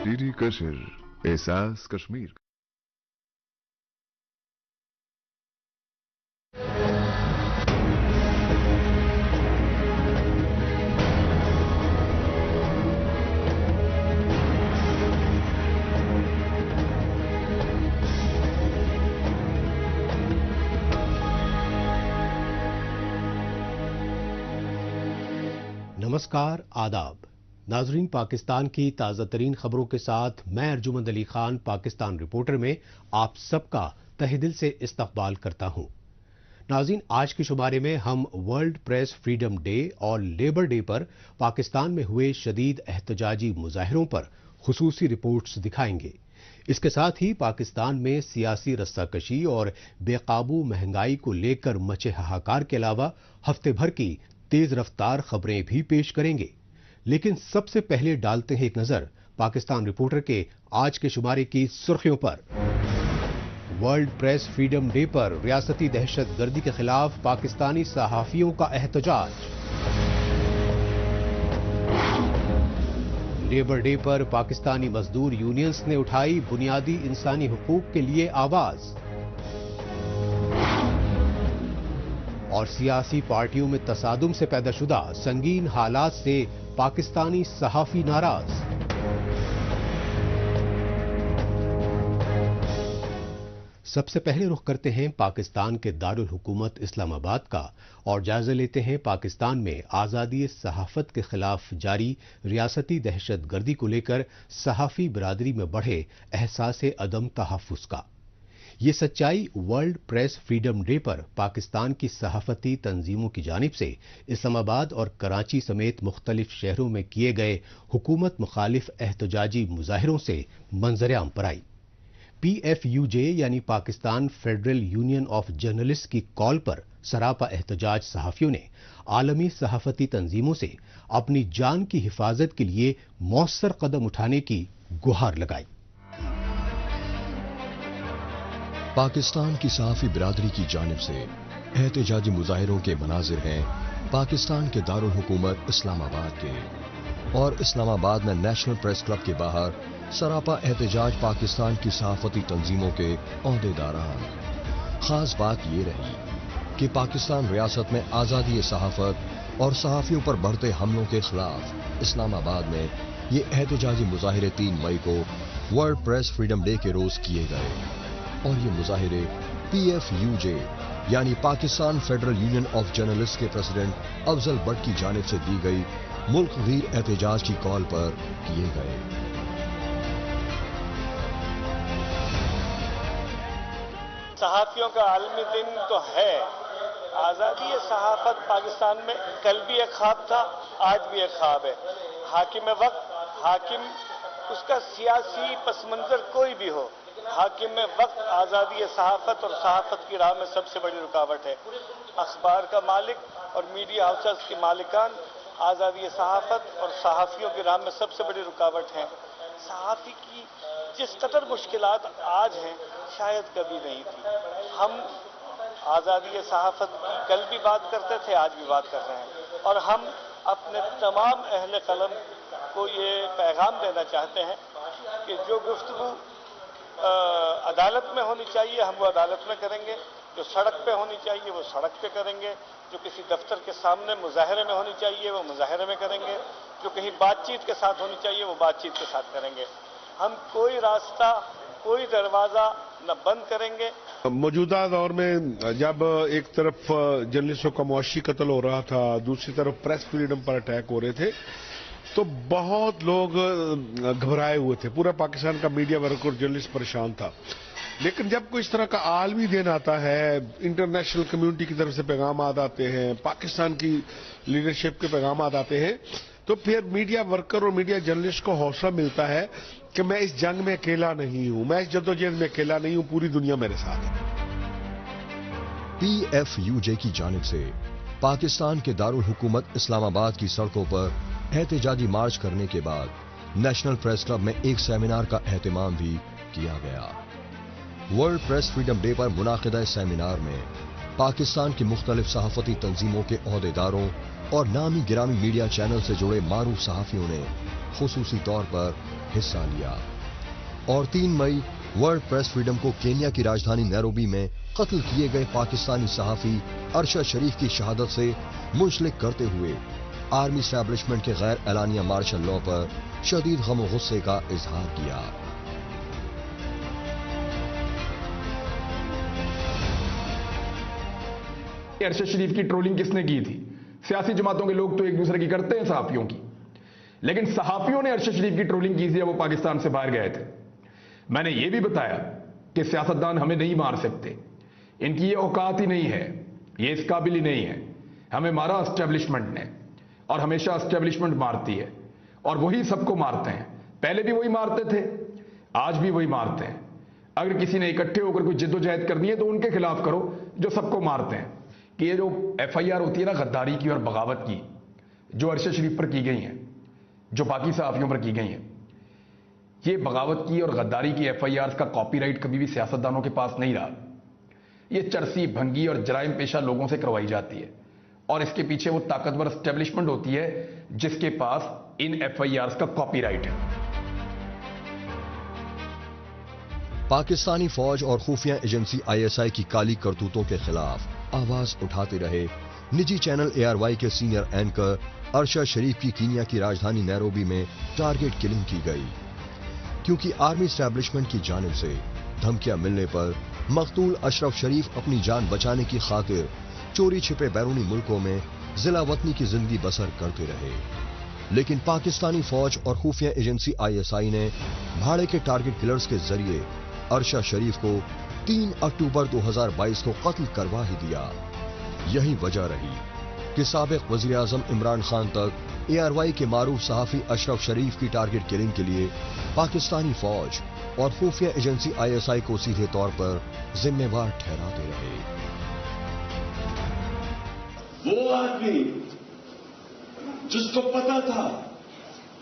Daddy کشر احساس کشمیر. نمسکار، آداب ناظرین. پاکستان کی تازہ ترین خبروں کے ساتھ میں ارجمند علی خان پاکستان رپورٹر میں آپ سب کا تہہ دل سے استقبال کرتا ہوں. ناظرین، آج کے شمارے میں ہم ورلڈ پریس فریڈم ڈے اور لیبر ڈے پر پاکستان میں ہوئے شدید احتجاجی مظاہروں پر خصوصی رپورٹس دکھائیں گے. اس کے ساتھ ہی پاکستان میں سیاسی رسہ کشی اور بے قابو مہنگائی کو لے کر مچے ہاہاکار کے علاوہ ہفتے بھر کی تیز رفتار خبریں بھی پیش کریں گے. لیکن سب سے پہلے ڈالتے ہیں ایک نظر پاکستان رپورٹر کے آج کے شمارے کی سرخیوں پر. ورلڈ پریس فریڈم ڈے پر ریاستی دہشت گردی کے خلاف پاکستانی صحافیوں کا احتجاج. لیبر ڈے پر پاکستانی مزدور یونینز نے اٹھائی بنیادی انسانی حقوق کے لیے آواز. اور سیاسی پارٹیوں میں تصادم سے پیدا شدہ سنگین حالات سے پاکستانی صحافی ناراض. سب سے پہلے رخ کرتے ہیں پاکستان کے دارالحکومت اسلام آباد کا اور جائزہ لیتے ہیں پاکستان میں آزادی صحافت کے خلاف جاری ریاستی دہشت گردی کو لے کر صحافی برادری میں بڑھے احساس عدم تحفظ کا. یہ سچائی ورلڈ پریس فریڈم ڈے پر پاکستان کی صحافتی تنظیموں کی جانب سے اسلام آباد اور کراچی سمیت مختلف شہروں میں کیے گئے حکومت مخالف احتجاجی مظاہروں سے منظر عام پر آئی. PFUJ یعنی Pakistan federal union of journalist کی کال پر سراپا احتجاج صحافیوں نے عالمی صحافتی تنظیموں سے اپنی جان کی حفاظت کے لیے مؤثر قدم اٹھانے کی گہار لگائی. پاکستان کی صحافی برادری کی جانب سے احتجاجی مظاہروں کے مناظر ہیں پاکستان کے دارالحکومت اسلام آباد کے. اور اسلام آباد میں نیشنل پریس کلب کے باہر سراپا احتجاج پاکستان کی صحافتی تنظیموں کے عہدیداران. خاص بات یہ رہی کہ پاکستان ریاست میں آزادی صحافت اور صحافیوں پر بڑھتے حملوں کے خلاف اسلام آباد میں یہ احتجاجی مظاہرے 3 مئی کو ورلڈ پریس فریڈم ڈے کے روز کیے گئے. اور یہ مظاہرے PFUJ یعنی Pakistan federal union of journalist کے پریزیڈنٹ افضل بٹ کی جانب سے دی گئی ملک گیر احتجاج کی کال پر کیے گئے. صحافیوں کا عالمی دن تو ہے. آزادی صحافت پاکستان میں کل بھی ایک خواب تھا، آج بھی ایک خواب ہے. حاکم وقت، حاکم اس کا سیاسی پس منظر کوئی بھی ہو، حاکم وقت آزادی صحافت اور صحافت کی راہ میں سب سے بڑی رکاوٹ ہے. اخبار کا مالک اور میڈیا ہاؤسز کی مالکان آزادی صحافت اور صحافیوں کی راہ میں سب سے بڑی رکاوٹ ہیں. صحافی کی جس قدر مشکلات آج ہیں شاید کبھی نہیں تھی. ہم آزادی صحافت کی کل بھی بات کرتے تھے، آج بھی بات کر رہے ہیں. اور ہم اپنے تمام اہل قلم کو یہ پیغام دینا چاہتے ہیں کہ جو گفتگو عدالت میں ہونی چاہیے ہم وہ عدالت میں کریں گے، جو سڑک پہ ہونی چاہیے وہ سڑک پہ کریں گے، جو کسی دفتر کے سامنے مظاہرے میں ہونی چاہیے وہ مظاہرے میں کریں گے، جو کہیں بات چیت کے ساتھ ہونی چاہیے وہ بات چیت کے ساتھ کریں گے. ہم کوئی راستہ، کوئی دروازہ نہ بند کریں گے. موجودہ دور میں جب ایک طرف جرنلسٹوں کا معاشی قتل ہو رہا تھا، دوسری طرف پریس فریڈم پر اٹیک ہو رہے تھے، تو بہت لوگ گھبرائے ہوئے تھے. پورا پاکستان کا میڈیا ورک اور جرنلسٹ پریشان تھا. لیکن جب کوئی اس طرح کا عالمی دن آتا ہے، انٹرنیشنل کمیونٹی کی طرف سے پیغامات آتے ہیں، پاکستان کی لیڈرشپ کے پیغامات آتے ہیں، تو پھر میڈیا ورکر اور میڈیا جرنلسٹ کو حوصلہ ملتا ہے کہ میں اس جنگ میں اکیلا نہیں ہوں، میں اس جدوجہد میں اکیلا نہیں ہوں، پوری دنیا میرے ساتھ ہے. PFUJ کی جانب سے پاکستان کے دارالحکومت اسلام آباد کی سڑکوں پر احتجاجی مارچ کرنے کے بعد نیشنل پریس کلب میں ایک سیمینار کا اہتمام بھی کیا گیا. ورلڈ پریس فریڈم ڈے پر منعقدہ سیمینار میں پاکستان کی مختلف صحافتی تنظیموں کے عہدیداروں اور نامی گرامی میڈیا چینل سے جڑے معروف صحافیوں نے خصوصی طور پر حصہ لیا۔ اور 3 مئی ورلڈ پریس فریڈم کو کینیا کی راجدھانی نیروبی میں قتل کیے گئے پاکستانی صحافی ارشد شریف کی شہادت سے منسلک کرتے ہوئے آرمی اسٹیبلشمنٹ کے غیر اعلانیہ مارشل لاء پر شدید غم و غصے کا اظہار کیا۔ ارشد شریف کی ٹرولنگ کس نے کی تھی؟ سیاسی جماعتوں کے لوگ تو ایک دوسرے کی کرتے ہیں صحافیوں کی، لیکن صحافیوں نے ارشد شریف کی ٹرولنگ کی تھی، وہ پاکستان سے باہر گئے تھے۔ میں نے یہ بھی بتایا کہ سیاستدان ہمیں نہیں مار سکتے، ان کی یہ اوقات ہی نہیں ہے، یہ اس قابل ہی نہیں ہے۔ ہمیں مارا اسٹیبلشمنٹ نے، اور ہمیشہ اسٹیبلشمنٹ مارتی ہے، اور وہی سب کو مارتے ہیں۔ پہلے بھی وہی مارتے تھے، آج بھی وہی مارتے ہیں۔ اگر کسی نے اکٹھے ہو کر کوئی جد و جہد کرنی ہے تو ان کے خلاف کرو جو سب کو مارتے ہیں۔ کہ یہ جو ایف آئی آر ہوتی ہے نا غداری کی اور بغاوت کی، جو ارشد شریف پر کی گئی ہیں، جو باقی صحافیوں پر کی گئی ہیں، یہ بغاوت کی اور غداری کی ایف آئی آر کا کاپی رائٹ کبھی بھی سیاستدانوں کے پاس نہیں رہا۔ یہ چرسی بھنگی اور جرائم پیشہ لوگوں سے کروائی جاتی ہے، اور اس کے پیچھے وہ طاقتور اسٹیبلشمنٹ ہوتی ہے جس کے پاس ان ایف آئی آرز کا کاپی رائٹ ہے۔ پاکستانی فوج اور خفیہ ایجنسی آئی ایس آئی کی کالی کرتوتوں کے خلاف آواز اٹھاتے رہے نجی چینل اے آر وائی کے سینئر اینکر ارشد شریف کی کینیا کی راجدھانی نیروبی میں ٹارگٹ کلنگ کی گئی، کیونکہ آرمی اسٹیبلشمنٹ کی جانب سے دھمکیاں ملنے پر مقتول اشرف شریف اپنی جان بچانے کی خاطر چوری چھپے بیرونی ملکوں میں ضلع وطنی کی زندگی بسر کرتے رہے۔ لیکن پاکستانی فوج اور خفیہ ایجنسی آئی ایس آئی نے بھاڑے کے ٹارگٹ کلرز کے ذریعے ارشد شریف کو 3 اکتوبر 2022 کو قتل کروا ہی دیا۔ یہی وجہ رہی کہ سابق وزیر اعظم عمران خان تک اے آر وائی کے معروف صحافی اشرف شریف کی ٹارگٹ کلنگ کے لیے پاکستانی فوج اور خفیہ ایجنسی آئی ایس آئی کو سیدھے طور پر ذمہ وار ٹھہراتے رہے۔ وہ آدمی جس کو پتا تھا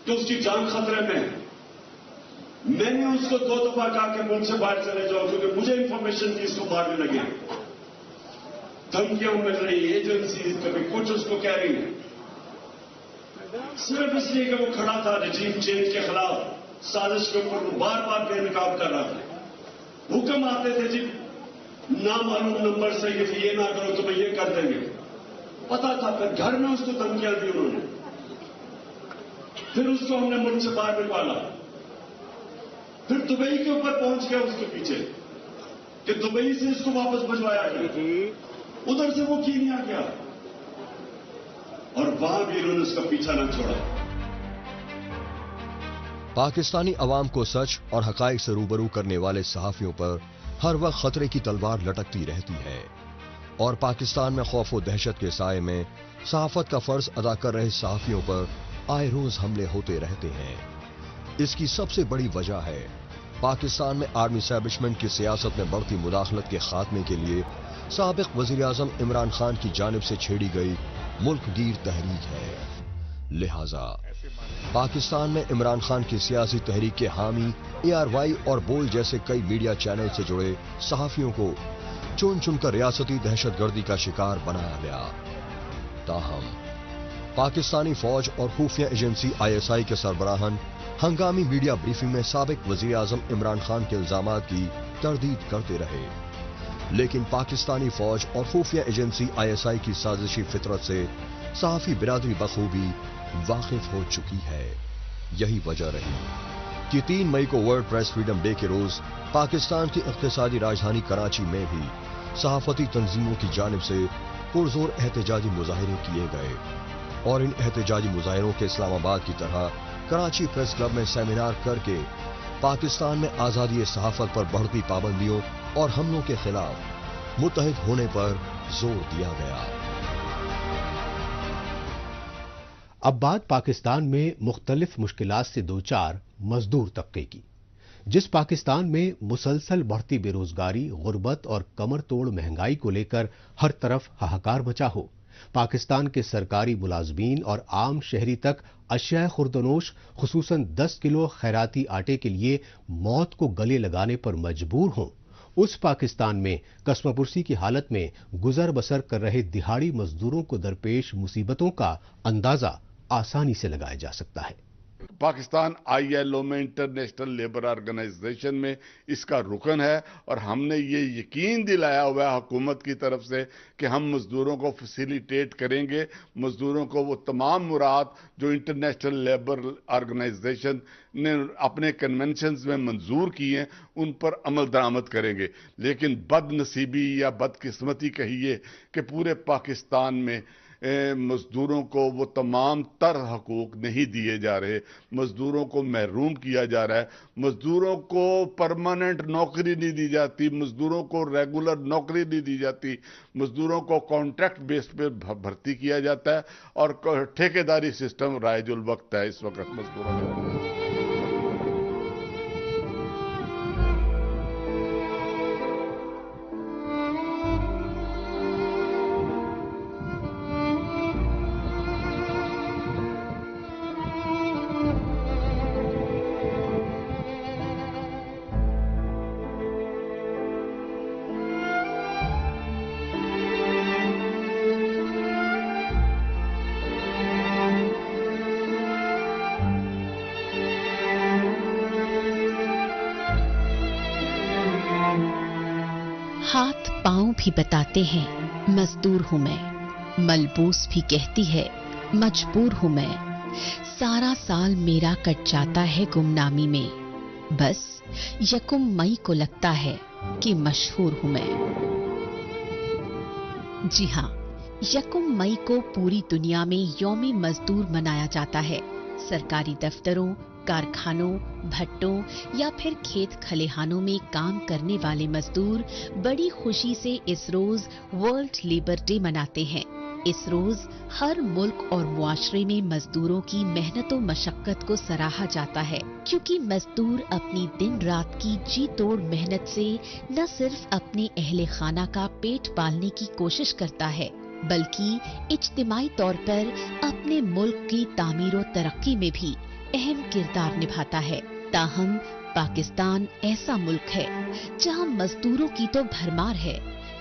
کہ اس کی جان خطرے میں، میں نے اس کو 2 دفعہ کہا کہ ملک سے باہر چلے جاؤ، کیونکہ مجھے انفارمیشن تھی اس کو مارنے لگے، دھمکیاں مل رہی، ایجنسیز کبھی کچھ اس کو کہہ رہی ہیں، صرف اس لیے کہ وہ کھڑا تھا رجیم چینج کے خلاف سازش کے اوپر، وہ بار بار بے نقاب کر رہا تھا۔ حکم آتے تھے جی نامعلوم نمبر سے کہ یہ نہ کرو تمہیں یہ کر دیں گے، پتا تھا۔ پھر گھر میں اس کو دھمکیاں دی انہوں نے، پھر اس کو ہم نے ملک سے باہر نکالا، پھر دبئی کے اوپر پہنچ گیا اس کے پیچھے کہ دبئی سے اس کو واپس بھجوایا گیا، ادھر سے وہ کینیا گیا اور وہاں بھی انہوں نے اس کا پیچھا نہ چھوڑا۔ پاکستانی عوام کو سچ اور حقائق سے روبرو کرنے والے صحافیوں پر ہر وقت خطرے کی تلوار لٹکتی رہتی ہے، اور پاکستان میں خوف و دہشت کے سائے میں صحافت کا فرض ادا کر رہے صحافیوں پر آئے روز حملے ہوتے رہتے ہیں۔ اس کی سب سے بڑی وجہ ہے پاکستان میں آرمی اسٹیبلشمنٹ کی سیاست میں بڑھتی مداخلت کے خاتمے کے لیے سابق وزیر اعظم عمران خان کی جانب سے چھیڑی گئی ملک گیر تحریک ہے۔ لہذا پاکستان میں عمران خان کی سیاسی تحریک کے حامی اے آر وائی اور بول جیسے کئی میڈیا چینل سے جڑے صحافیوں کو چن چن کر ریاستی دہشت گردی کا شکار بنایا گیا۔ تاہم پاکستانی فوج اور خفیہ ایجنسی آئی ایس آئی کے سربراہان ہنگامی میڈیا بریفنگ میں سابق وزیر اعظم عمران خان کے الزامات کی تردید کرتے رہے، لیکن پاکستانی فوج اور خفیہ ایجنسی آئی ایس آئی کی سازشی فطرت سے صحافی برادری بخوبی واقف ہو چکی ہے۔ یہی وجہ رہی کہ 3 مئی کو ورلڈ پریس فریڈم ڈے کے روز پاکستان کی اقتصادی راجدھانی کراچی میں بھی صحافتی تنظیموں کی جانب سے پرزور احتجاجی مظاہرے کیے گئے، اور ان احتجاجی مظاہروں کے اسلام آباد کی طرح کراچی پریس کلب میں سیمینار کر کے پاکستان میں آزادی صحافت پر بڑھتی پابندیوں اور حملوں کے خلاف متحد ہونے پر زور دیا گیا۔ اب بات پاکستان میں مختلف مشکلات سے دوچار مزدور طبقے کی، جس پاکستان میں مسلسل بڑھتی بے روزگاری، غربت اور کمر توڑ مہنگائی کو لے کر ہر طرف ہاہکار مچا ہو۔ پاکستان کے سرکاری ملازمین اور عام شہری تک اشیاء خوردنوش خصوصاً 10 کلو خیراتی آٹے کے لیے موت کو گلے لگانے پر مجبور ہوں، اس پاکستان میں قسم پرسی کی حالت میں گزر بسر کر رہے دہاڑی مزدوروں کو درپیش مصیبتوں کا اندازہ آسانی سے لگایا جا سکتا ہے۔ पाकिस्तान ILO में, इंटरनेशनल लेबर ऑर्गेनाइजेशन में इसका रुकन है और हमने ये यकीन दिलाया हुआ है हुकूमत की तरफ से कि हम मजदूरों को फैसिलिटेट करेंगे, मजदूरों को वो तमाम मुराद जो इंटरनेशनल लेबर ऑर्गेनाइजेशन ने अपने कन्वेंशंस में मंजूर किए हैं उन पर अमल दरामद करेंगे। लेकिन बदनसीबी या बदकिस्मती कहिए कि पूरे पाकिस्तान में मजदूरों को वो तमाम तर हकूक नहीं दिए जा रहे, मजदूरों को महरूम किया जा रहा है, मजदूरों को परमानेंट नौकरी नहीं दी जाती, मजदूरों को रेगुलर नौकरी नहीं दी जाती, मजदूरों को कॉन्ट्रैक्ट बेस पे भर्ती किया जाता है और ठेकेदारी सिस्टम राइजुल वक्त है इस वक्त मजदूरों में। हाथ पांव भी बताते हैं मजदूर हूं मैं, मलबूस भी कहती है मजबूर हूं मैं, सारा साल मेरा कट जाता है गुमनामी में, बस यकुम मई को लगता है कि मशहूर हूं मैं। जी हां, यकुम मई को पूरी दुनिया में यौम मजदूर मनाया जाता है। सरकारी दफ्तरों, कारखानों, भट्टों या फिर खेत खलिहानों में काम करने वाले मजदूर बड़ी खुशी से इस रोज वर्ल्ड लेबर डे मनाते हैं। इस रोज हर मुल्क और मुआशरे में मजदूरों की मेहनत और मशक्कत को सराहा जाता है, क्योंकि मजदूर अपनी दिन रात की जी तोड़ मेहनत से न सिर्फ अपने अहले खाना का पेट पालने की कोशिश करता है, बल्कि इज्तिमाई तौर पर अपने मुल्क की तामीर और तरक्की में भी अहम किरदार निभाता है। ताहम पाकिस्तान ऐसा मुल्क है जहां मजदूरों की तो भरमार है,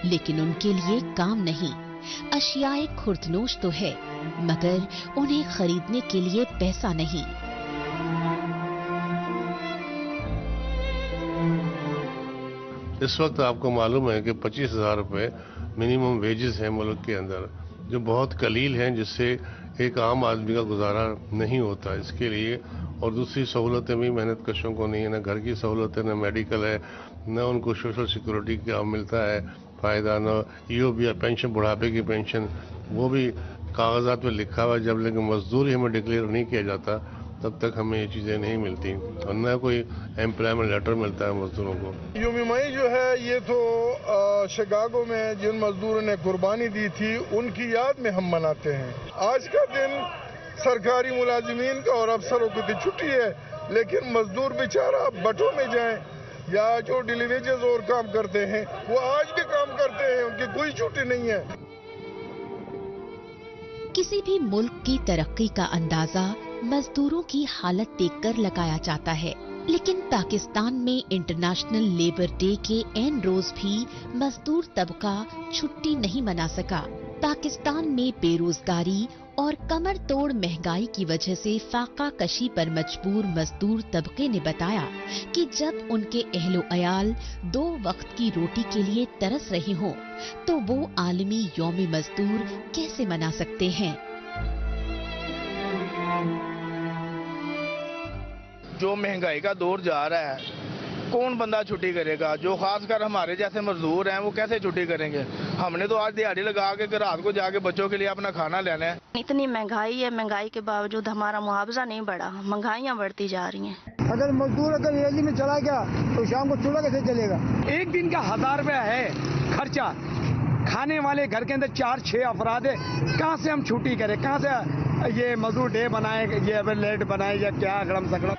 लेकिन उनके लिए काम नहीं। अशियाए खुर्दनोश तो है, मगर उन्हें खरीदने के लिए पैसा नहीं। इस वक्त आपको मालूम है कि 25,000 रुपए मिनिमम वेजेस हैं मुल्क के अंदर, जो बहुत कलील हैं, जिससे एक आम आदमी का गुजारा नहीं होता। इसके लिए और दूसरी सहूलतें भी मेहनत कशों को नहीं है, न घर की सहूलतें, न मेडिकल है, न उनको सोशल सिक्योरिटी का मिलता है फ़ायदा, न EOB या पेंशन, बुढ़ापे की पेंशन, वो भी कागजात में लिखा हुआ है। जब लेकिन मजदूरी हमें डिक्लेयर नहीं किया जाता तब तक हमें ये चीज़ें नहीं मिलती और न कोई एम्प्लॉयमेंट लेटर मिलता है मजदूरों को। यौम मई जो है ये तो शिकागो में जिन मजदूरों ने कुर्बानी दी थी उनकी याद में हम मनाते हैं। आज का दिन सरकारी मुलाजिमीन का और अफसरों की तो छुट्टी है, लेकिन मजदूर बेचारा भट्टों में जाएं या जो डिलीवेजेस और काम करते हैं वो आज भी काम करते हैं, उनकी कोई छुट्टी नहीं है। किसी भी मुल्क की तरक्की का अंदाजा मजदूरों की हालत देखकर लगाया जाता है, लेकिन पाकिस्तान में इंटरनेशनल लेबर डे के एन रोज भी मजदूर तबका छुट्टी नहीं मना सका। पाकिस्तान में बेरोजगारी और कमर तोड़ महंगाई की वजह से फाका कशी पर मजबूर मजदूर तबके ने बताया कि जब उनके अहलो अयाल 2 वक्त की रोटी के लिए तरस रहे हों, तो वो आलमी यौम मजदूर कैसे मना सकते हैं। जो महंगाई का दौर जा रहा है, कौन बंदा छुट्टी करेगा? जो खासकर हमारे जैसे मजदूर हैं वो कैसे छुट्टी करेंगे? हमने तो आज दिहाड़ी लगा के रात को जाके बच्चों के लिए अपना खाना लेना है। इतनी महंगाई है, महंगाई के बावजूद हमारा मुआवजा नहीं बढ़ा, महंगाइयाँ बढ़ती जा रही हैं। अगर मजदूर अगर रैली में चला गया तो शाम को चूल्हा कैसे चलेगा? एक दिन का 1000 रुपया है खर्चा, खाने वाले घर के अंदर 4-6 अफराद है, कहाँ से हम छुट्टी करें? कहाँ से ये मजदूर डे बनाए, ये लेट बनाए या क्या अगड़म सकड़म।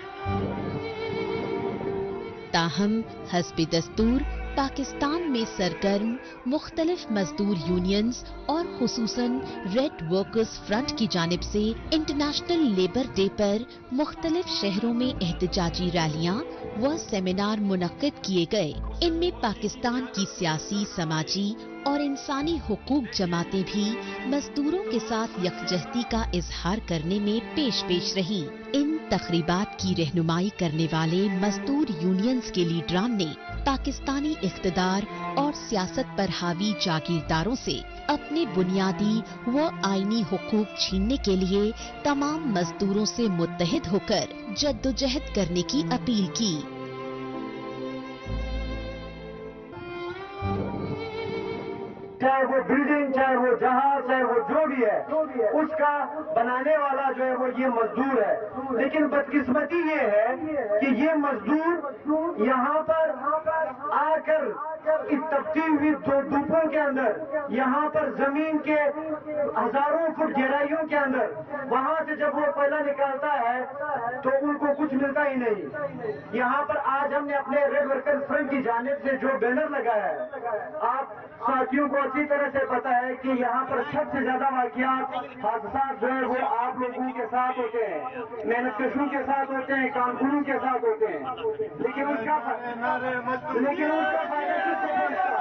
ताहम हस्बे दस्तूर पाकिस्तान में सरगर्म मुख्तलिफ मजदूर यूनियंस और खुसूसन रेड वर्कर्स फ्रंट की जानिब से इंटरनेशनल लेबर डे पर मुख्तलिफ शहरों में एहतजाजी रैलियां व सेमिनार मुनक्किद किए गए। इनमें पाकिस्तान की सियासी, समाजी और इंसानी हुकूक जमातें भी मजदूरों के साथ यकजहती का इजहार करने में पेश पेश रहीं। इन तकरीबात की रहनुमाई करने वाले मजदूर यूनियंस के लीडरान ने पाकिस्तानी इख्तिदार और सियासत पर हावी जागीरदारों से अपने बुनियादी व आईनी हुकूक छीनने के लिए तमाम मजदूरों से मुत्तहिद होकर जद्दोजहद करने की अपील की। चाहे वो बिल्डिंग, चाहे वो जहाज, चाहे वो जो भी है, उसका बनाने वाला जो है वो ये मजदूर है। लेकिन बदकिस्मती ये है कि ये मजदूर यहाँ पर आकर इस तपती हुई धूपों के अंदर, यहाँ पर जमीन के हजारों फुट गहराइयों के अंदर, वहाँ से जब वो कोयला निकालता है तो उनको कुछ मिलता ही नहीं। यहाँ पर आज हमने अपने रेड वर्कर्स फ्रंट की जानिब से जो बैनर लगाया है, आप साथियों को अच्छी तरह से पता है कि यहाँ पर सबसे ज्यादा वाकयात, हादसा जो है वो आप लोगों के साथ होते हैं, मेहनतकशों के साथ होते हैं, कामकुनों के साथ होते हैं, लेकिन उसका फायदा किसको पहुंचता?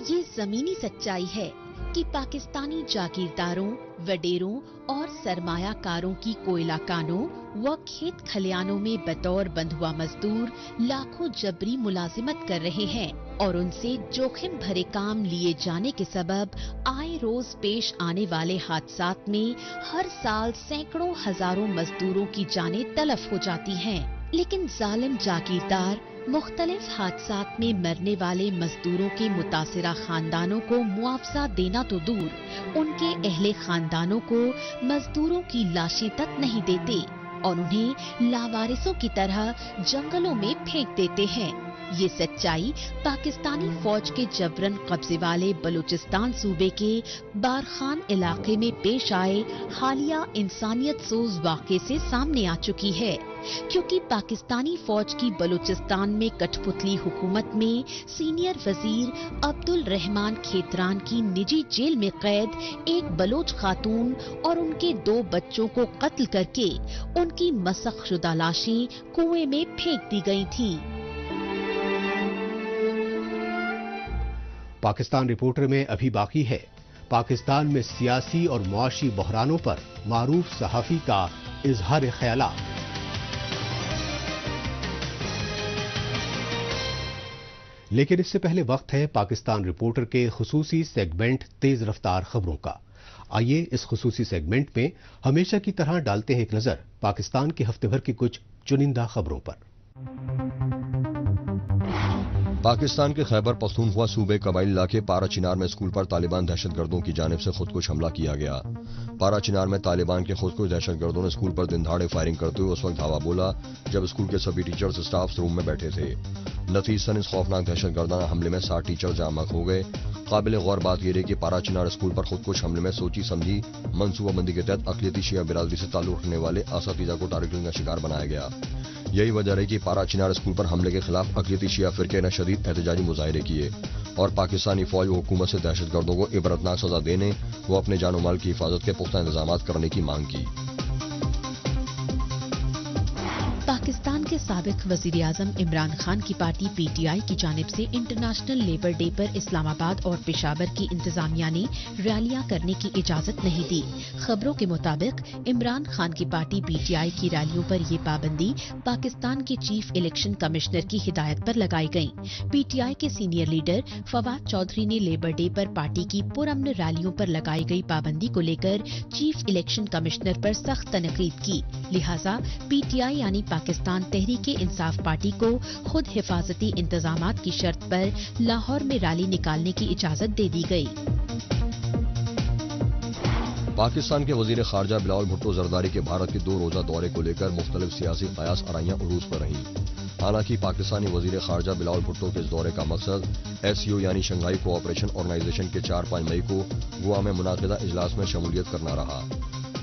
ये जमीनी सच्चाई है कि पाकिस्तानी जागीरदारों, वडेरों और सरमायाकारों की कोयला कानों व खेत खलियानों में बतौर बंधुआ मजदूर लाखों जबरी मुलाजिमत कर रहे हैं और उनसे जोखिम भरे काम लिए जाने के सबब आए रोज पेश आने वाले हादसात में हर साल सैकड़ों हजारों मजदूरों की जानें तलफ हो जाती हैं। लेकिन जालिम जागीरदार मुख्तलिफ हादसात में मरने वाले मजदूरों के मुतासिरा खानदानों को मुआवजा देना तो दूर, उनके अहले खानदानों को मजदूरों की लाशें तक नहीं देते और उन्हें लावारिसों की तरह जंगलों में फेंक देते हैं। ये सच्चाई पाकिस्तानी फौज के जबरन कब्जे वाले बलूचिस्तान सूबे के बारखान इलाके में पेश आए हालिया इंसानियत सोज वाक़े से सामने आ चुकी है, क्योंकि पाकिस्तानी फौज की बलूचिस्तान में कठपुतली हुकूमत में सीनियर वजीर अब्दुल रहमान खेतरान की निजी जेल में कैद एक बलोच खातून और उनके 2 बच्चों को कत्ल करके उनकी मसख शुदा लाशें कुएं में फेंक दी गई थीं। पाकिस्तान रिपोर्टर में अभी बाकी है पाकिस्तान में सियासी और मुआशी बहरानों पर मारूफ सहाफी का इजहार ख्यालात। लेकिन इससे पहले वक्त है पाकिस्तान रिपोर्टर के खुसूसी सेगमेंट तेज रफ्तार खबरों का। आइए इस खुसूसी सेगमेंट में हमेशा की तरह डालते हैं एक नजर पाकिस्तान के हफ्ते भर की कुछ चुनिंदा खबरों पर। पाकिस्तान के खैबर पख्तूनख्वा सूबे कबाइल इलाके पारा चिनार में स्कूल पर तालिबान दहशतगर्दों की जानिब से खुदकुश हमला किया गया। पारा चिनार में तालिबान के खुदकुश दहशतगर्दों ने स्कूल पर दिन दहाड़े फायरिंग करते हुए उस वक्त धावा बोला जब स्कूल के सभी टीचर्स स्टाफ रूम में बैठे थे। नतीजतन इस खौफनाक दहशतगर्दाना हमले में 60 टीचर जामक हो गए। काबिल गौर बात यह रही कि पारा चिनार स्कूल पर खुदकुश हमले में सोची समझी मनसूबाबंदी के तहत अक़लियती शिया बिरादरी से ताल्लुक रखने वाले असातिज़ा को टारगेटिंग का शिकार बनाया गया। यही वजह रही कि पारा चिनार स्कूल पर हमले के खिलाफ अक़लियती शिया फिरके ने शदीद एहतजाजी मुजाहिरे किए और पाकिस्तानी फौज व हुकूमत से दहशतगर्दों को इबरतनाक सजा देने व अपने जान माल की हिफाजत के पुख्ता इंतजाम करने की मांग की। पाकिस्तान के साबिक वजीर आजम इमरान खान की पार्टी पीटीआई की जानिब से इंटरनेशनल लेबर डे पर इस्लामाबाद और पेशावर की इंतजामिया ने रैलियां करने की इजाजत नहीं दी। खबरों के मुताबिक इमरान खान की पार्टी पीटीआई की रैलियों पर ये पाबंदी पाकिस्तान के चीफ इलेक्शन कमिश्नर की हिदायत पर लगाई गई। पीटीआई के सीनियर लीडर फवाद चौधरी ने लेबर डे पर पार्टी की पुरअमन रैलियों पर लगाई गई पाबंदी को लेकर चीफ इलेक्शन कमिश्नर पर सख्त तनकीद की। लिहाजा पीटीआई यानी पाकिस्तान तहरीके इंसाफ पार्टी को खुद हिफाजती इंतजामात की शर्त पर लाहौर में रैली निकालने की इजाजत दे दी गई। पाकिस्तान के वजीर खारजा बिलावल भुट्टो जरदारी के भारत के 2 रोजा दौरे को लेकर मुख्तलिफ सियासी कयास आराइयां उरूज पर रहीं। हालांकि पाकिस्तानी वजीर खारजा बिलावल भुट्टो के इस दौरे का मकसद SCO यानी शंघाई कोऑपरेशन ऑर्गेनाइजेशन के 4-5 मई को गोवा में मुनाकिदा इजलास में शमूलियत करना रहा।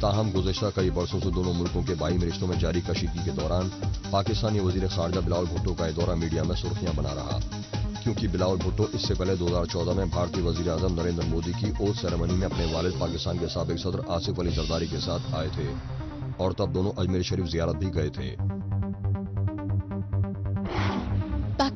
ताहम गुज़श्ता कई बरसों से दोनों मुल्कों के बाहिमी रिश्तों में जारी कशीदगी के दौरान पाकिस्तानी वजीर खारजा बिलावल भुट्टो का यह दौरा मीडिया में सुर्खियां बना रहा, क्योंकि बिलावल भुट्टो इससे पहले 2014 में भारतीय वजीर आजम नरेंद्र मोदी की ओथ सेरेमनी में अपने वालिद पाकिस्तान के साबिक सदर आसिफ अली जरदारी के साथ आए थे और तब दोनों अजमेर शरीफ जियारत भी गए थे।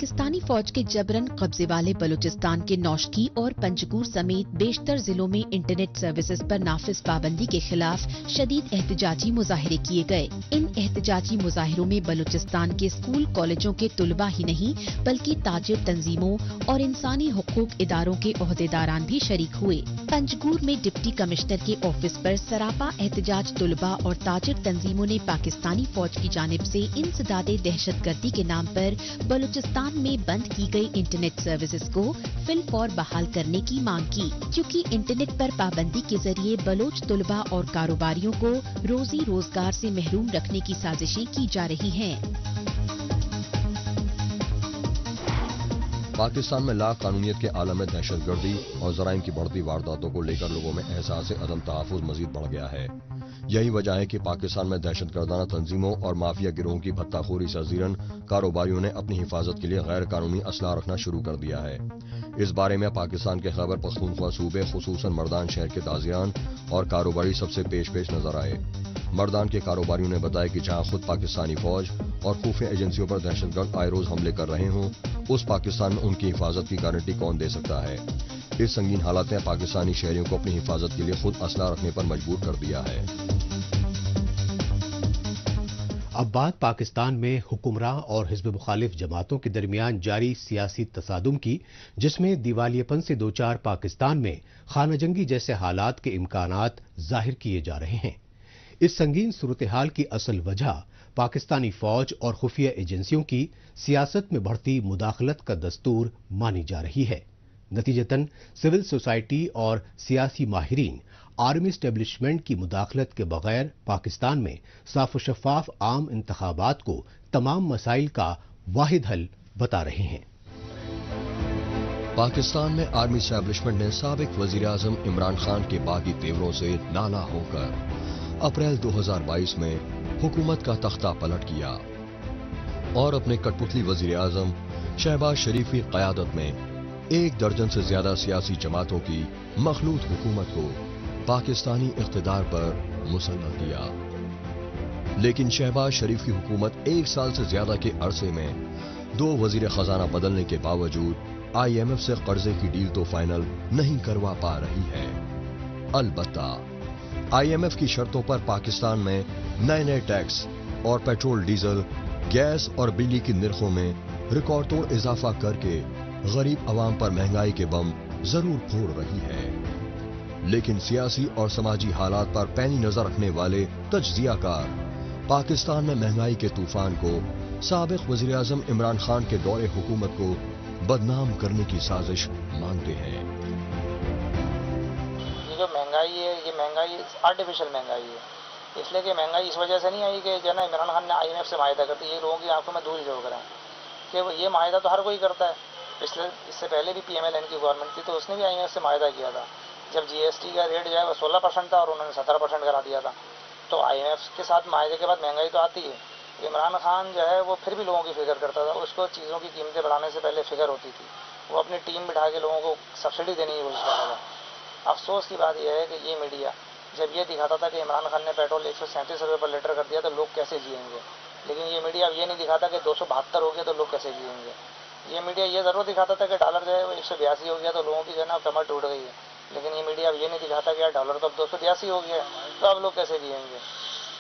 पाकिस्तानी फौज के जबरन कब्जे वाले बलूचिस्तान के नौशकी और पंजगूर समेत बेशतर जिलों में इंटरनेट सर्विसेज पर नाफिज पाबंदी के खिलाफ शदीद एहतजाजी मुजाहिरे किए गए। इन एहतजाजी मुजाहिरों में बलूचिस्तान के स्कूल कॉलेजों के तुलबा ही नहीं बल्कि ताजिर तंजीमों और इंसानी हुकूक इदारों के ओहदेदारान भी शरीक हुए। पंजगूर में डिप्टी कमिश्नर के ऑफिस पर सरापा एहतजाज तुलबा और ताजिर तंजीमों ने पाकिस्तानी फौज की जानिब से इंसदादे दहशतगर्दी के नाम पर बलूचिस्तान में बंद की गई इंटरनेट सर्विसेज को फिलफौर बहाल करने की मांग की, क्योंकि इंटरनेट पर पाबंदी के जरिए बलोच तुलबा और कारोबारियों को रोजी रोजगार से महरूम रखने की साजिशें की जा रही हैं। पाकिस्तान में लाकानूनियत के आलम में दहशतगर्दी और जराइम की बढ़ती वारदातों को लेकर लोगों में एहसास अदम तहफ़्फ़ुज़ मजीद बढ़ गया है। यही वजह है कि पाकिस्तान में दहशतगर्दाना तंजीमों और माफिया गिरोहों की भत्ताखोरी सरजीरन कारोबारियों ने अपनी हिफाजत के लिए गैर कानूनी असलाह रखना शुरू कर दिया है। इस बारे में पाकिस्तान के खैबर पख्तूनख्वा सूबे खुसूसन मर्दान शहर के ताजिरान और कारोबारी सबसे पेश नजर आए। मर्दान के कारोबारियों ने बताया कि जहां खुद पाकिस्तानी फौज और खुफिया एजेंसियों पर दहशतगर्द आए रोज हमले कर रहे हों, उस पाकिस्तान में उनकी हिफाजत की गारंटी कौन दे सकता है। इस संगीन हालात ने पाकिस्तानी शहरियों को अपनी हिफाजत के लिए खुद असलाह रखने पर मजबूर कर दिया है। अब बात पाकिस्तान में हुक्मरान और हिज़्ब मुखालिफ जमातों के दरमियान जारी सियासी तसादुम की, जिसमें दिवालियेपन से दो चार पाकिस्तान में खाना जंगी जैसे हालात के इम्कानात जाहिर किए जा रहे हैं। इस संगीन सूरत हाल की असल वजह पाकिस्तानी फौज और खुफिया एजेंसियों की सियासत में बढ़ती मुदाखलत का दस्तूर मानी जा रही है। नतीजतन सिविल सोसाइटी और सियासी माहिरीन आर्मी स्टेब्लिशमेंट की मुदाखलत के बगैर पाकिस्तान में साफ शफाफ आम इंतखाबात को तमाम मसाइल का वाहिद हल बता रहे हैं। पाकिस्तान में आर्मी स्टैब्लिशमेंट ने साबिक वजीर आजम इमरान खान के बागी तेवरों से नाला होकर अप्रैल 2022 में हुकूमत का तख्ता पलट किया और अपने कठपुतली वजीर आजम शहबाज शरीफ की क़यादत में 1 दर्जन से ज्यादा सियासी जमातों की मखलूत हुकूमत को पाकिस्तानी इख्तिदार पर मुसल्लत किया। लेकिन शहबाज शरीफ की हुकूमत 1 साल से ज्यादा के अरसे में 2 वजीर खजाना बदलने के बावजूद IMF से कर्जे की डील तो फाइनल नहीं करवा पा रही है। अलबत्ता IMF की शर्तों पर पाकिस्तान में नए टैक्स और पेट्रोल, डीजल, गैस और बिजली की निर्खों में रिकॉर्ड तोड़ इजाफा करके गरीब आवाम पर महंगाई के बम जरूर फोड़ रही है। लेकिन सियासी और समाजी हालात पर पैनी नजर रखने वाले तज्जियाकार पाकिस्तान में महंगाई के तूफान को साबिक वजीर आजम इमरान खान के दौरे हुकूमत को बदनाम करने की साजिश मानते हैं। ये जो महंगाई है, ये महंगाई आर्टिफिशियल महंगाई है, इसलिए कि महंगाई इस वजह से नहीं आई कि जो ना इमरान खान ने IMF से माहिदा करती, ये लोगों की आंखों में धूल झोंक रहे हैं कि ये माहिदा तो हर कोई करता है। इससे पहले भी PMLN की गवर्नमेंट थी तो उसने भी IMF से माहिदा किया था। जब GST का रेट जो है वो 16% था और उन्होंने 17% करा दिया था। तो IMF के साथ माहिदे के बाद महंगाई तो आती है। इमरान खान जो है वो फिर भी लोगों की फिक्र करता था, उसको चीज़ों की कीमतें बढ़ाने से पहले फिक्र होती थी। वो अपनी टीम बिठा के लोगों को सब्सिडी देने की कोशिश करता था। अफसोस की बात यह है कि ये मीडिया जब ये दिखाता था कि इमरान खान ने पेट्रोल 137 रुपये पर लीटर कर दिया तो लोग कैसे जिएंगे, लेकिन ये मीडिया अब ये नहीं दिखाता कि 272 हो गया तो लोग कैसे जिएंगे। ये मीडिया ये ज़रूर दिखाता था कि डॉलर जो है वो 182 हो गया तो लोगों की जो है ना कमर टूट गई है, लेकिन ये मीडिया अब ये नहीं दिखाता कि यार डॉलर तो अब 282 हो गया तो अब लोग कैसे जिएंगे।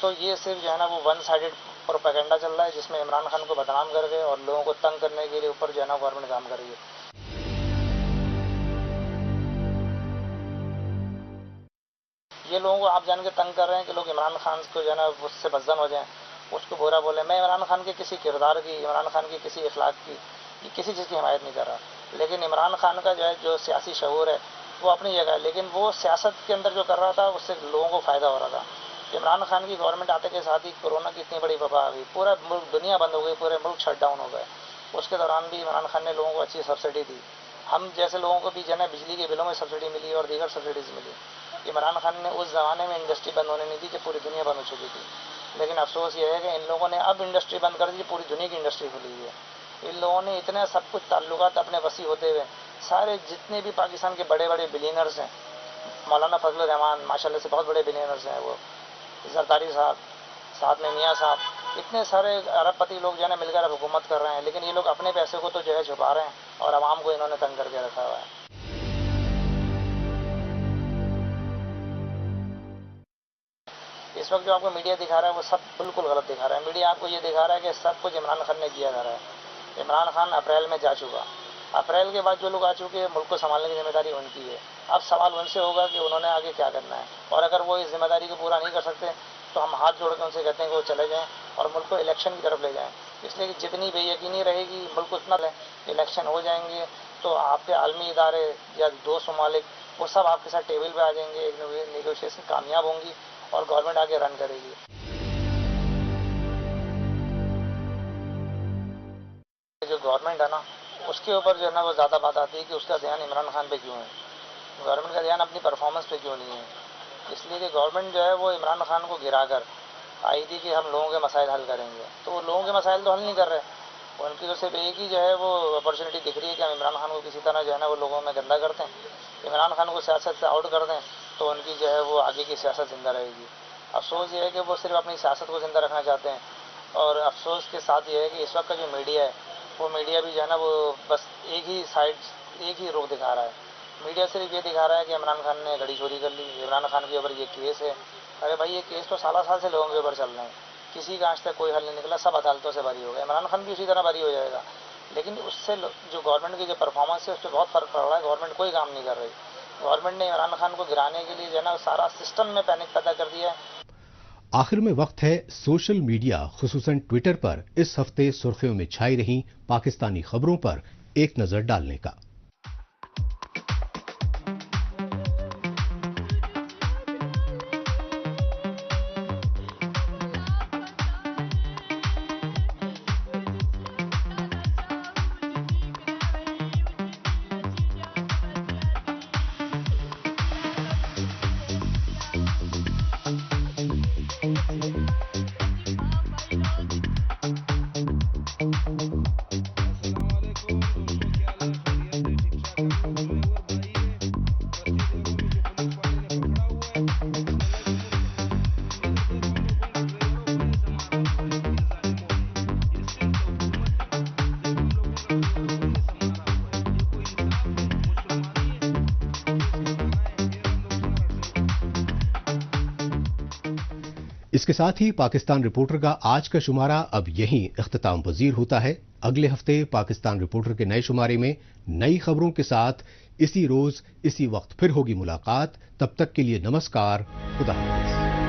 तो ये सिर्फ जो है ना वो वन साइडेड प्रोपेगेंडा चल रहा है, जिसमें इमरान खान को बदनाम कर के और लोगों को तंग करने के लिए ऊपर जो है ना गवर्नमेंट काम कर रही है। ये लोगों को आप जान के तंग कर रहे हैं कि लोग इमरान खान को जो है ना उससे बदजन हो जाएं, उसको बुरा बोले। मैं इमरान खान के किसी किरदार की, इमरान खान की किसी अखलाक की, किसी चीज़ की हिमायत नहीं कर रहा, लेकिन इमरान खान का जो है जो सियासी शऊर है वो अपनी जगह है, लेकिन वो सियासत के अंदर जो कर रहा था उससे लोगों को फ़ायदा हो रहा था। इमरान खान की गवर्नमेंट आते के साथ ही कोरोना की इतनी बड़ी वबा आ गई, पूरा मुल्क दुनिया बंद हो गई, पूरे मुल्क शट डाउन हो गए। उसके दौरान भी इमरान खान ने लोगों को अच्छी सब्सिडी दी। हम जैसे लोगों को भी जो है बिजली के बिलों में सब्सिडी मिली और दीगर सब्सिडीज़ मिली। इमरान खान ने उस ज़माने में इंडस्ट्री बंद होने नहीं दी जब पूरी दुनिया बंद हो चुकी थी, लेकिन अफसोस ये है कि इन लोगों ने अब इंडस्ट्री बंद कर दी, पूरी दुनिया की इंडस्ट्री खुली हुई है। इन लोगों ने इतने सब कुछ ताल्लुकात अपने वसी होते हुए सारे जितने भी पाकिस्तान के बड़े बड़े बिलियनर्स हैं, मौलाना फजल रहमान माशाल्लाह से बहुत बड़े बिलियनर्स हैं, वो जरदारी साहब, साथ में मियाँ साहब, اتنے سارے ارب پتی لوگ جو ہے نا مل کر حکومت کر رہے ہیں، لیکن یہ لوگ اپنے پیسے کو تو جو ہے چھپا رہے ہیں اور عوام کو انہوں نے تنگ کر کے رکھا ہوا ہے۔ اس وقت جو آپ کو میڈیا دکھا رہا ہے وہ سب بالکل غلط دکھا رہا ہے۔ میڈیا آپ کو یہ دکھا رہا ہے کہ سب کچھ عمران خان نے کیا جا رہا ہے۔ عمران خان اپریل میں جا چکا، اپریل کے بعد جو لوگ آ چکے ہیں ملک کو سنبھالنے کی ذمہ داری ان کی ہے۔ اب سوال ان سے ہوگا کہ انہوں نے آگے کیا کرنا ہے، اور اگر وہ اس ذمہ داری کو پورا نہیں کر سکتے تو ہم ہاتھ جوڑ کے ان سے کہتے ہیں کہ وہ چلے جائیں اور ملک کو الیکشن کی طرف لے جائیں۔ اس لیے کہ جتنی بے یقینی رہے گی ملک کو اتنا الیکشن ہو جائیں گے تو آپ کے عالمی ادارے یا دوست ممالک وہ سب آپ کے ساتھ ٹیبل پہ آ جائیں گے، ایک نیگوشیشن کامیاب ہوں گی اور گورنمنٹ آگے رن کرے گی۔ جو گورنمنٹ ہے نا اس کے اوپر جو ہے نا وہ زیادہ بات آتی ہے کہ اس کا دھیان عمران خان پہ کیوں ہے، گورنمنٹ کا دھیان اپنی پرفارمنس پہ کیوں نہیں ہے۔ اس لیے کہ گورنمنٹ جو ہے وہ عمران خان کو گرا کر آئی تھی کہ ہم لوگوں کے مسائل حل کریں گے، تو وہ لوگوں کے مسائل تو حل نہیں کر رہے۔ ان کی تو صرف ایک ہی جو ہے وہ اپرچونیٹی دکھ رہی ہے کہ ہم عمران خان کو کسی طرح جو ہے نا وہ لوگوں میں گندا کرتے ہیں، عمران خان کو سیاست سے آؤٹ کر دیں تو ان کی جو ہے وہ آگے کی سیاست زندہ رہے گی۔ افسوس یہ ہے کہ وہ صرف اپنی سیاست کو زندہ رکھنا چاہتے ہیں، اور افسوس کے ساتھ یہ ہے کہ اس وقت کا جو میڈیا ہے وہ میڈیا بھی جو ہے نا وہ بس ایک ہی سائڈ، ایک ہی رخ دکھا رہا ہے۔ میڈیا صرف یہ دکھا رہا ہے کہ عمران خان نے گھڑی چوری کر لی، عمران خان کے اوپر یہ کیس ہے۔ ارے بھائی یہ کیس تو سالہ سال سے لوگوں کے اوپر چل رہے ہیں، کسی کا آج تک کوئی حل نہیں نکلا، سب عدالتوں سے بری ہو گئے۔ عمران خان بھی اسی طرح بری ہو جائے گا، لیکن اس سے جو گورنمنٹ کی جو پرفارمنس ہے اس پہ بہت فرق پڑ رہا ہے۔ گورنمنٹ کوئی کام نہیں کر رہی، گورنمنٹ نے عمران خان کو گرانے کے لیے جو ہے نا سارا سسٹم میں پینک پیدا کر دیا ہے۔ آخر میں وقت ہے سوشل میڈیا خصوصاً ٹویٹر پر اس ہفتے سرخیوں میں چھائی رہی پاکستانی خبروں پر ایک نظر ڈالنے کا۔ اس کے ساتھ ہی پاکستان رپورٹر کا آج کا شمارہ اب یہیں اختتام پذیر ہوتا ہے۔ اگلے ہفتے پاکستان رپورٹر کے نئے شمارے میں نئی خبروں کے ساتھ اسی روز اسی وقت پھر ہوگی ملاقات۔ تب تک کے لیے نمسکار، خدا حافظ۔